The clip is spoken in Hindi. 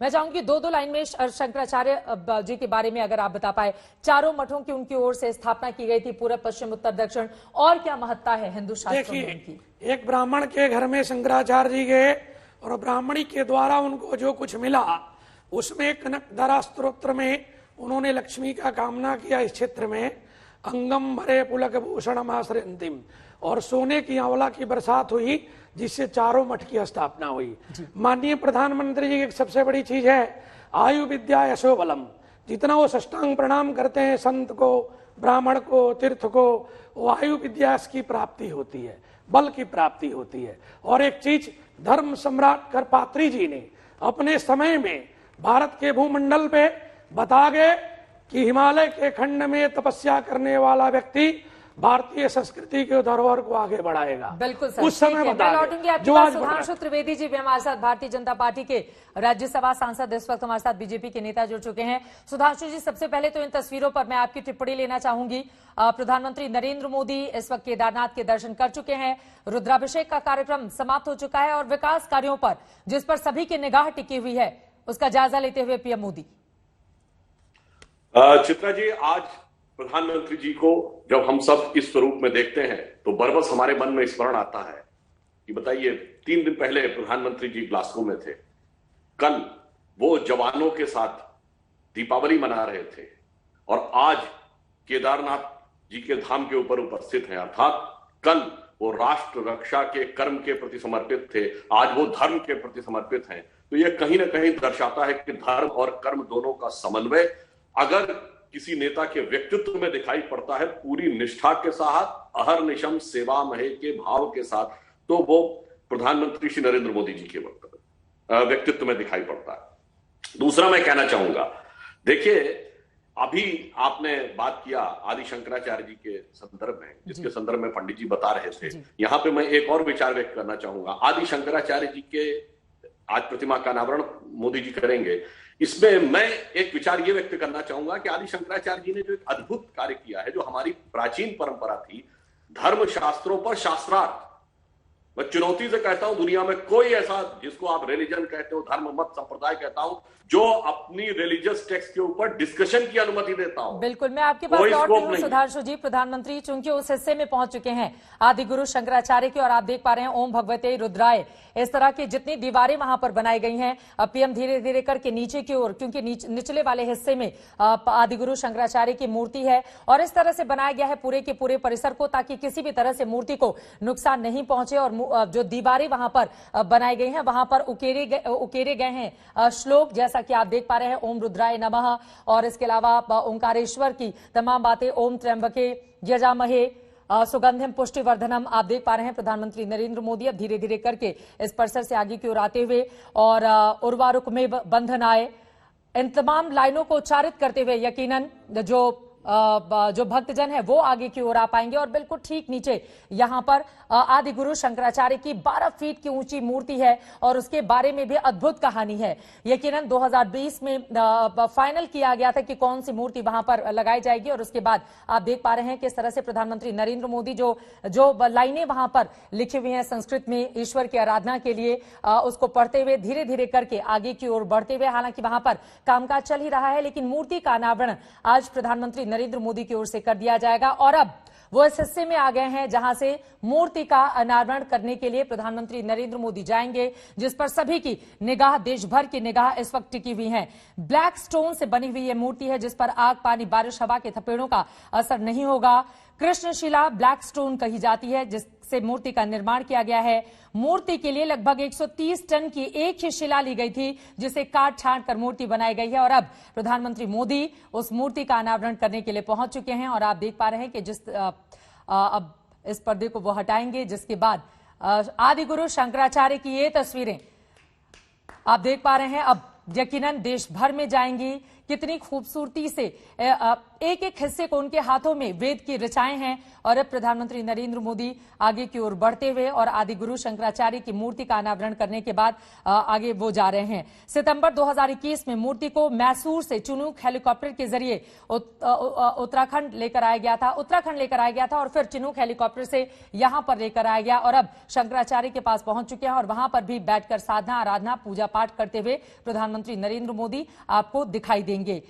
मैं चाहूंगी दो लाइन में शंकराचार्य जी के बारे में अगर आप बता पाए, चारों मठों की उनकी ओर से स्थापना की गई थी, पूर्व पश्चिम उत्तर दक्षिण, और क्या महत्ता है हिंदू शास्त्रों में उनकी? एक ब्राह्मण के घर में शंकराचार्य जी गए और ब्राह्मणी के द्वारा उनको जो कुछ मिला उसमें कनकधरा स्तोत्र में उन्होंने लक्ष्मी का कामना किया। इस क्षेत्र में अंगम भरे पुलक भूषणम आश्रयंतिम, और सोने की आंवला की बरसात हुई जिससे चारों मठ की स्थापना हुई। माननीय प्रधानमंत्री जी की एक सबसे बड़ी चीज है आयु विद्या यशो बलम। जितना वो साष्टांग प्रणाम करते हैं संत को, ब्राह्मण को, तीर्थ को, वो आयु विद्या की प्राप्ति होती है, बल की प्राप्ति होती है। और एक चीज धर्म सम्राट करपात्री जी ने अपने समय में भारत के भूमंडल पे बता गए कि हिमालय के खंड में तपस्या करने वाला व्यक्ति भारतीय संस्कृति के धरोहर को आगे बढ़ाएगा। बिल्कुल सर, उस समय मैं लौटूंगी आपके पास। सुधांशु त्रिवेदी जी भी हमारे साथ, भारतीय जनता पार्टी के राज्यसभा सांसद, इस वक्त हमारे साथ बीजेपी के नेता जुड़ चुके हैं। सुधांशु जी, सबसे पहले तो इन तस्वीरों पर मैं आपकी टिप्पणी लेना चाहूंगी। प्रधानमंत्री नरेंद्र मोदी इस वक्त केदारनाथ के दर्शन कर चुके हैं, रुद्राभिषेक का कार्यक्रम समाप्त हो चुका है और विकास कार्यों पर जिस पर सभी की निगाह टिकी हुई है उसका जायजा लेते हुए पीएम मोदी। चित्रा जी, आज प्रधानमंत्री जी को जब हम सब इस स्वरूप में देखते हैं तो बरबस हमारे मन में स्मरण आता है कि बताइए 3 दिन पहले प्रधानमंत्री जी ग्लासगो में थे, कल वो जवानों के साथ दीपावली मना रहे थे और आज केदारनाथ जी के धाम के ऊपर उपस्थित हैं। अर्थात कल वो राष्ट्र रक्षा के कर्म के प्रति समर्पित थे, आज वो धर्म के प्रति समर्पित हैं। तो ये कहीं ना कहीं दर्शाता है कि धर्म और कर्म दोनों का समन्वय अगर किसी नेता के व्यक्तित्व में दिखाई पड़ता है, पूरी निष्ठा के साथ, अहर्निशम सेवा महे के भाव के साथ, तो वो प्रधानमंत्री श्री नरेंद्र मोदी जी के व्यक्तित्व में दिखाई पड़ता है। दूसरा मैं कहना चाहूंगा, देखिए अभी आपने बात किया आदि शंकराचार्य जी के संदर्भ में, जिसके संदर्भ में पंडित जी बता रहे थे। यहां पे मैं एक और विचार व्यक्त करना चाहूंगा। आदि शंकराचार्य जी के आज प्रतिमा का अनावरण मोदी जी करेंगे, इसमें मैं एक विचार ये व्यक्त करना चाहूंगा कि आदि शंकराचार्य जी ने जो एक अद्भुत कार्य किया है, जो हमारी प्राचीन परंपरा थी, धर्म शास्त्रों पर शास्त्रार्थ। मैं चुनौती से कहता हूं, दुनिया में कोई ऐसा, जिसको आप रिलीजन कहते हो, धर्म मत संप्रदाय कहता हूं, जो अपनी रिलीजियस टेक्स्ट के ऊपर डिस्कशन की अनुमति देता हूं। बिल्कुल, मैं आपके पास लौट रही हूं सुधांशु जी। प्रधानमंत्री चूंकि उस हिस्से में पहुंच चुके हैं आदि गुरु शंकराचार्य की, और आप देख पा रहे हैं ओम भगवते रुद्राय, इस तरह की जितनी दीवारें वहां पर बनाई गई हैं, अब पीएम धीरे धीरे करके नीचे की ओर, क्योंकि निचले वाले हिस्से में आदि गुरु शंकराचार्य की मूर्ति है और इस तरह से बनाया गया है पूरे के पूरे परिसर को, ताकि किसी भी तरह से मूर्ति को नुकसान नहीं पहुंचे। और जो दीवारें वहां पर बनाई गई हैं वहां पर उकेरे गए हैं श्लोक, जैसा कि आप देख पा रहे हैं, ओम रुद्राय नमः, और इसके अलावा ओंकारेश्वर की तमाम बातें, ओम त्र्यंबके यजामहे सुगंधिम पुष्टिवर्धनम। आप देख पा रहे हैं प्रधानमंत्री नरेंद्र मोदी अब धीरे धीरे करके इस परिसर से आगे की ओर आते हुए, और उर्वारुक में बंधन आए, इन तमाम लाइनों को उच्चारित करते हुए यकीनन जो भक्तजन है वो आगे की ओर आ पाएंगे। और बिल्कुल ठीक नीचे यहां पर आदि गुरु शंकराचार्य की 12 फीट की ऊंची मूर्ति है और उसके बारे में भी अद्भुत कहानी है। यकीनन 2020 में फाइनल किया गया था कि कौन सी मूर्ति वहां पर लगाई जाएगी, और उसके बाद आप देख पा रहे हैं किस तरह से प्रधानमंत्री नरेंद्र मोदी जो लाइनें वहां पर लिखी हुई हैं संस्कृत में ईश्वर की आराधना के लिए, उसको पढ़ते हुए धीरे धीरे करके आगे की ओर बढ़ते हुए, हालांकि वहां पर कामकाज चल ही रहा है, लेकिन मूर्ति का अनावरण आज प्रधानमंत्री नरेंद्र मोदी की ओर से कर दिया जाएगा। और अब वो इस हिस्से में आ गए हैं जहां से मूर्ति का अनावरण करने के लिए प्रधानमंत्री नरेंद्र मोदी जाएंगे, जिस पर सभी की निगाह, देश भर की निगाह इस वक्त टिकी हुई है। ब्लैक स्टोन से बनी हुई यह मूर्ति है जिस पर आग, पानी, बारिश, हवा के थपेड़ों का असर नहीं होगा। कृष्णशिला ब्लैक स्टोन कही जाती है जिससे मूर्ति का निर्माण किया गया है। मूर्ति के लिए लगभग 130 टन की एक ही शिला ली गई थी जिसे काट छांट कर मूर्ति बनाई गई है, और अब प्रधानमंत्री मोदी उस मूर्ति का अनावरण करने के लिए पहुंच चुके हैं। और आप देख पा रहे हैं कि अब इस पर्दे को वो हटाएंगे, जिसके बाद आदि गुरु शंकराचार्य की ये तस्वीरें आप देख पा रहे हैं अब यकीनन देश भर में जाएंगी, कितनी खूबसूरती से एक एक हिस्से को उनके हाथों में वेद की ऋचाएं हैं। और अब प्रधानमंत्री नरेंद्र मोदी आगे की ओर बढ़ते हुए और आदि गुरु शंकराचार्य की मूर्ति का अनावरण करने के बाद आगे वो जा रहे हैं। सितंबर 2021 में मूर्ति को मैसूर से चिनूक हेलीकॉप्टर के जरिए उत्तराखंड लेकर आया गया था और फिर चिनूक हेलीकॉप्टर से यहां पर लेकर आया गया और अब शंकराचार्य के पास पहुंच चुके हैं और वहां पर भी बैठकर साधना, आराधना, पूजा पाठ करते हुए प्रधानमंत्री नरेंद्र मोदी आपको दिखाई देंगे।